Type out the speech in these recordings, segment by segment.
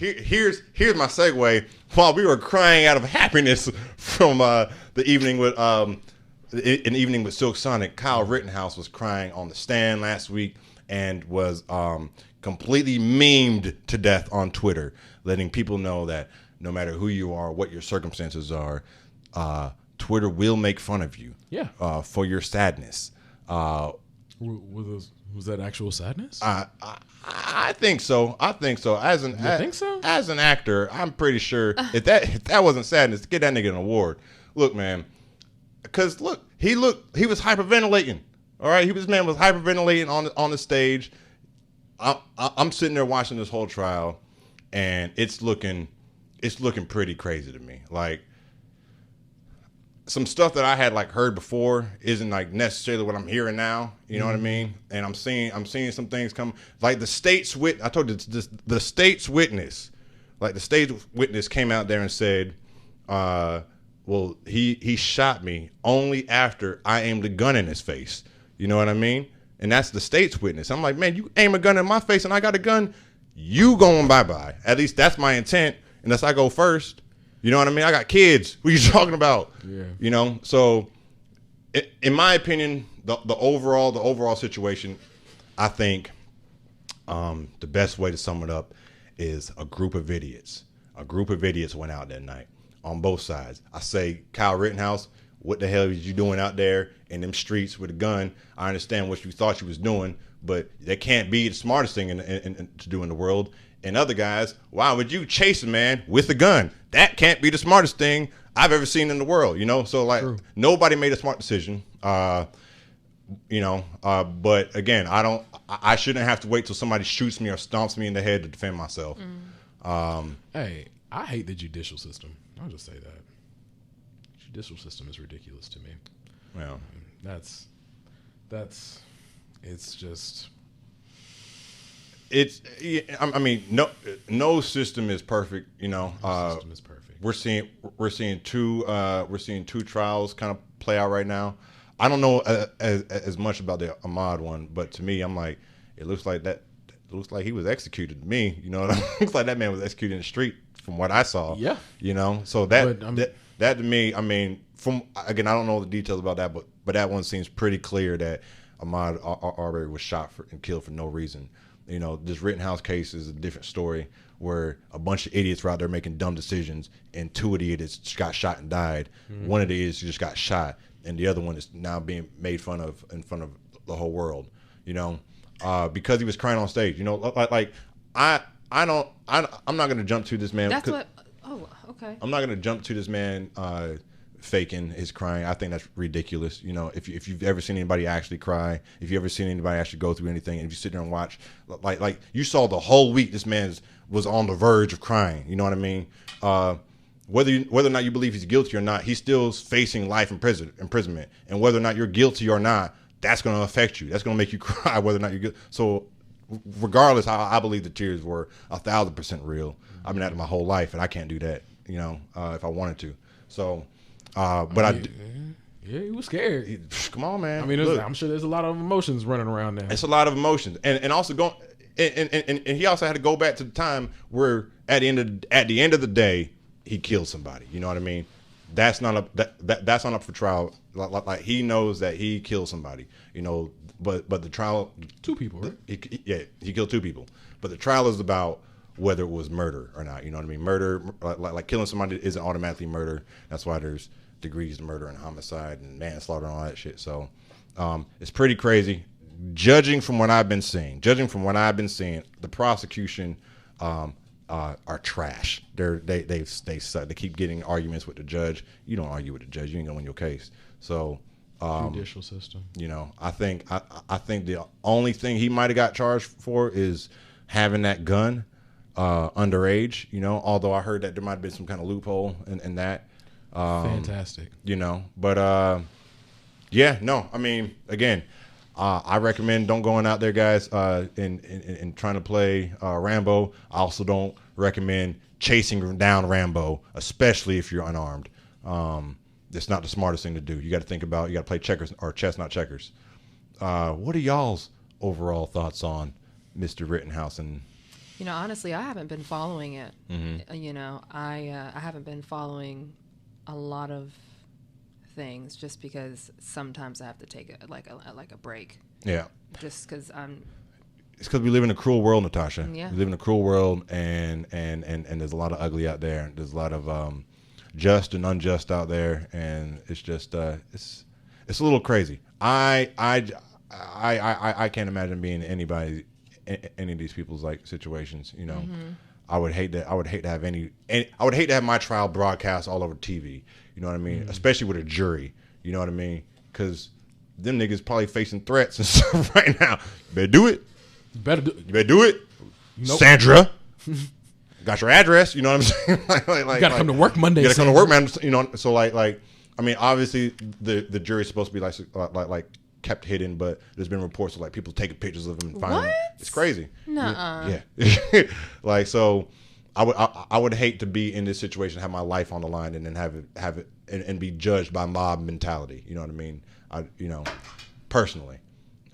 here's my segue. While we were crying out of happiness from the evening with an evening with Silk Sonic, Kyle Rittenhouse was crying on the stand last week and was completely memed to death on Twitter, letting people know that no matter who you are, what your circumstances are, Twitter will make fun of you. Yeah. For your sadness. Was that actual sadness? I think so. Think so? As an actor, I'm pretty sure if that wasn't sadness, get that nigga an award. Look, man, because he was hyperventilating. All right, was hyperventilating on the stage. I'm sitting there watching this whole trial, and it's looking pretty crazy to me. Like, some stuff that I had heard before isn't necessarily what I'm hearing now. You know what I mean? And I'm seeing some things come, like the state's witness. I told you the state's witness, the state's witness came out there and said, well, he shot me only after I aimed a gun in his face. You know what I mean? And that's the state's witness. I'm like, man, you aim a gun in my face and I got a gun, you going bye-bye. At least that's my intent, unless I go first. You know what I mean? I got kids. What are you talking about? Yeah. You know, so in my opinion, the overall situation, I think the best way to sum it up is a group of idiots. A group of idiots went out that night on both sides. I say, Kyle Rittenhouse, what the hell is you doing out there in them streets with a gun? I understand what you thought you was doing, but that can't be the smartest thing to do in the world. And other guys, why would you chase a man with a gun? That can't be the smartest thing I've ever seen in the world, you know? So, True. Nobody made a smart decision, but again, I shouldn't have to wait till somebody shoots me or stomps me in the head to defend myself. Hey, I hate the judicial system. I'll just say that. Judicial system is ridiculous to me. Well, it's just... I mean, no system is perfect. You know, no system is perfect. We're seeing two trials kind of play out right now. I don't know as much about the Ahmaud one, but to me, I'm like, it looks like he was executed to me. You know, it looks like that man was executed in the street from what I saw. Yeah. You know, so that to me, I mean, I don't know the details about that, but that one seems pretty clear that Ahmaud Arbery was shot and killed for no reason. You know, this Rittenhouse case is a different story where a bunch of idiots were out there making dumb decisions, and two of the idiots got shot and died. Mm-hmm. One of the idiots just got shot, and the other one is now being made fun of in front of the whole world. You know, because he was crying on stage. You know, I'm not gonna jump to this man. That's what. Oh, okay. I'm not gonna jump to this man faking his crying. I think that's ridiculous. You know, if you've ever seen anybody actually cry, if you ever seen anybody actually go through anything, and if you sit there and watch, like you saw the whole week, this man was on the verge of crying. You know what I mean? Whether or not you believe he's guilty or not, he's still facing life imprisonment. And whether or not you're guilty or not, that's going to affect you. That's going to make you cry whether or not you're guilty. So regardless, I believe the tears were 1,000% real. I've been at it my whole life, and I can't do that, you know, if I wanted to. So, yeah, he was scared. Come on, man. I mean, I'm sure there's a lot of emotions running around there. It's a lot of emotions, and also going, and he also had to go back to the time where at the end of the day, he killed somebody. You know what I mean? That's not up. That's not up for trial. Like he knows that he killed somebody. You know, but the trial, 2 people, right? He killed 2 people. But the trial is about whether it was murder or not. You know what I mean? Murder, like killing somebody isn't automatically murder. That's why there's degrees of murder and homicide and manslaughter and all that shit. So it's pretty crazy. Judging from what I've been seeing, the prosecution are trash. They suck. They keep getting arguments with the judge. You don't argue with the judge, you ain't gonna win your case. So judicial system. You know, I think the only thing he might have got charged for is having that gun underage. You know, although I heard that there might have been some kind of loophole in that. Fantastic. You know, but yeah, no. I mean, again, I recommend don't going out there, guys, in trying to play Rambo. I also don't recommend chasing down Rambo, especially if you're unarmed. It's not the smartest thing to do. You got to think about, you got to play checkers or chess, not checkers. What are y'all's overall thoughts on Mr. Rittenhouse and You know, honestly, I haven't been following it. Mm-hmm. You know, I haven't been following a lot of things just because sometimes I have to take a break. Yeah. Just because It's because we live in a cruel world, Natasha. Yeah. We live in a cruel world, and there's a lot of ugly out there. There's a lot of just and unjust out there, and it's just it's a little crazy. I can't imagine being any of these people's like situations. You know, I would hate to have I would hate to have my trial broadcast all over TV. You know what I mean? Especially with a jury. You know what I mean? Because them niggas probably facing threats and stuff right now. You better do it. You better do it. Nope. Sandra. Got your address. You know what I'm saying? You gotta come to work Monday. You gotta come to work, man. You know, so like I mean, obviously the jury's supposed to be like kept hidden, but there's been reports of like people taking pictures of them and finding them. It's crazy. Nuh-uh. Yeah. Like, so I would hate to be in this situation, have my life on the line, and then have it and be judged by mob mentality. You know what I mean? Personally.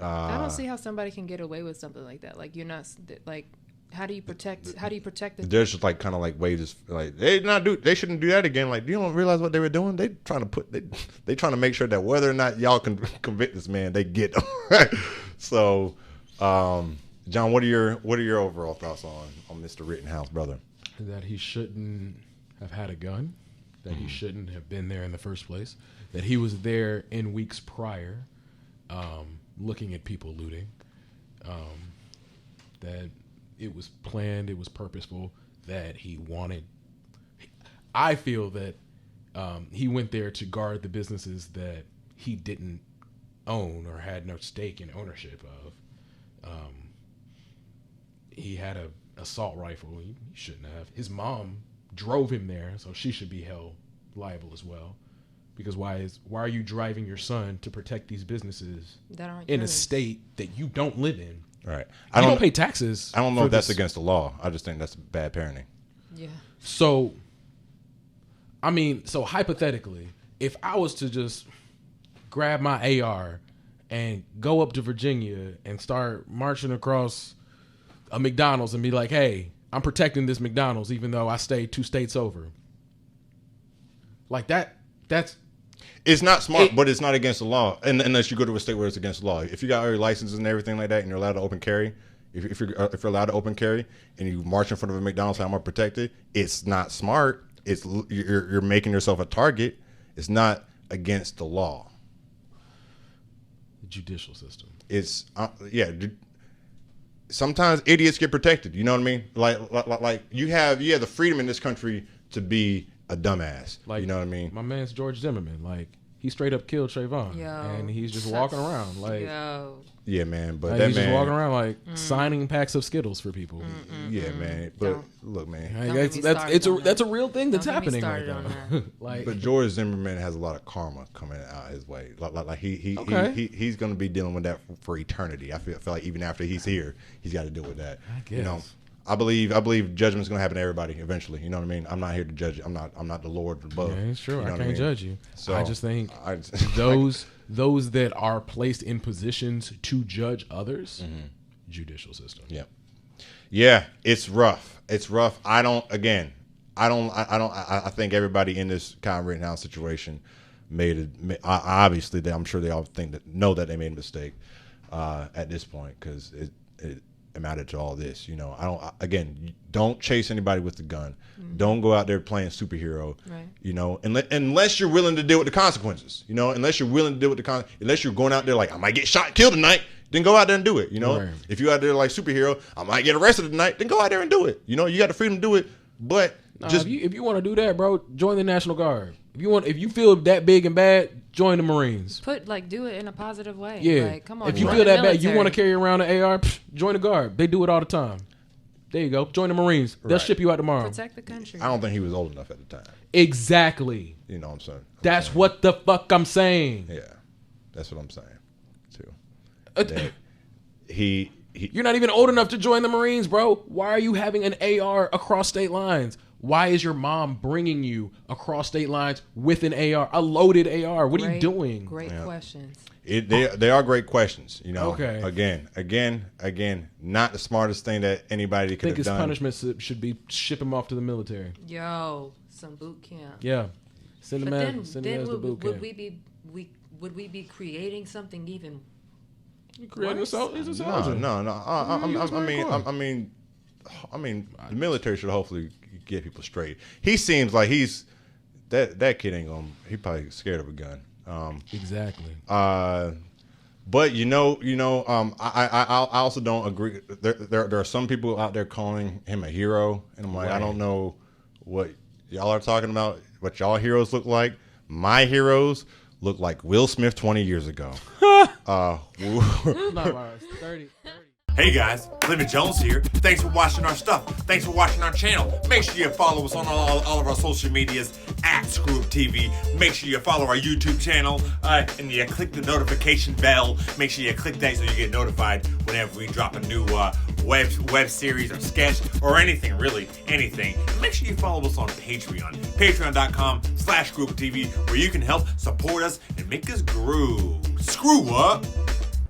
I don't see how somebody can get away with something like that. Like, you're not like, how do you protect the There's just like kind of like ways like they shouldn't do that again. Like, you don't realize what they were doing? They trying to make sure that whether or not y'all can convict this man, they get them. So, John, what are your overall thoughts on Mr. Rittenhouse, brother? That he shouldn't have had a gun, that he shouldn't have been there in the first place, that he was there in weeks prior, looking at people looting, that it was planned, it was purposeful, that he wanted. I feel that he went there to guard the businesses that he didn't own or had no stake in ownership of. He had a assault rifle. He shouldn't have. His mom drove him there, so she should be held liable as well. Because why are you driving your son to protect these businesses that aren't in yours. a state that you don't live in? Right. You don't pay taxes. I don't know if that's against the law. I just think that's bad parenting. Yeah. So, I mean, hypothetically, if I was to just grab my AR and go up to Virginia and start marching across a McDonald's and be like, hey, I'm protecting this McDonald's even though I stay 2 states over. Like that's... It's not smart, but it's not against the law, unless you go to a state where it's against the law. If you got all your licenses and everything like that, and you're allowed to open carry, if you're allowed to open carry, and you march in front of a McDonald's, saying, I'm gonna protect it. It's not smart. It's you're making yourself a target. It's not against the law. The judicial system. It's sometimes idiots get protected. You know what I mean? Like you have the freedom in this country to be a dumbass. Like, you know what I mean? My man's George Zimmerman. Like, he straight up killed Trayvon. And he's just walking around. Like, yeah, man. But like, he's just walking around like signing packs of Skittles for people. Yeah, man. But look, man. That's a real thing that's happening right now. Like, but George Zimmerman has a lot of karma coming out his way. Like he's going to be dealing with that for eternity. I feel like even after he's here, he's got to deal with that. I guess. You know, I believe judgment's gonna happen to everybody eventually. You know what I mean? I'm not here to judge. I'm not the Lord above. Yeah, it's true. You know I can't judge you. So I just think those that are placed in positions to judge others, judicial system. Yeah. It's rough. I think everybody in this kind of Rittenhouse situation obviously I'm sure they all know that they made a mistake at this point, because it amounted to all this. You know, don't chase anybody with the gun. Don't go out there playing superhero. Right. You know, unless you're willing to deal with the consequences. You know, unless you're willing to deal with unless you're going out there like, I might get shot and killed tonight, then go out there and do it. You know, right. If you out there like superhero, I might get arrested tonight, then go out there and do it. You know, you got the freedom to do it, but if you want to do that, bro, join the National Guard. If you feel that big and bad, join the Marines. Do it in a positive way. Yeah. Like, come on. If you feel that bad, you want to carry around an AR, join the Guard. They do it all the time. There you go. Join the Marines. They'll ship you out tomorrow. Protect the country. I don't think he was old enough at the time. Exactly. You know what I'm saying? That's what the fuck I'm saying. Yeah. That's what I'm saying, too. You're not even old enough to join the Marines, bro. Why are you having an AR across state lines? Why is your mom bringing you across state lines with an AR, a loaded AR? What are you doing? Great questions. They are great questions. You know. Okay. Again, not the smartest thing that anybody could have Think his done. punishment should be ship him off to the military. Yo, some boot camp. Yeah, send him But as then the boot camp. would we be creating something even? You creating he's a No. soldier. I mean, the military should hopefully get people straight. He seems like he's that kid ain't gonna. He probably scared of a gun. Exactly. But I also don't agree. There are some people out there calling him a hero, and I'm like, Right. I don't know what y'all are talking about. What y'all heroes look like. My heroes look like Will Smith 20 years ago. Not ours. 30. Hey guys, Livin Jones here. Thanks for watching our stuff. Thanks for watching our channel. Make sure you follow us on all of our social medias at ScrewUp TV. Make sure you follow our YouTube channel and you click the notification bell. Make sure you click that so you get notified whenever we drop a new web series or sketch or anything, really, anything. And make sure you follow us on Patreon. Patreon.com/ScrewUpTV, where you can help support us and make us grow. Screw up!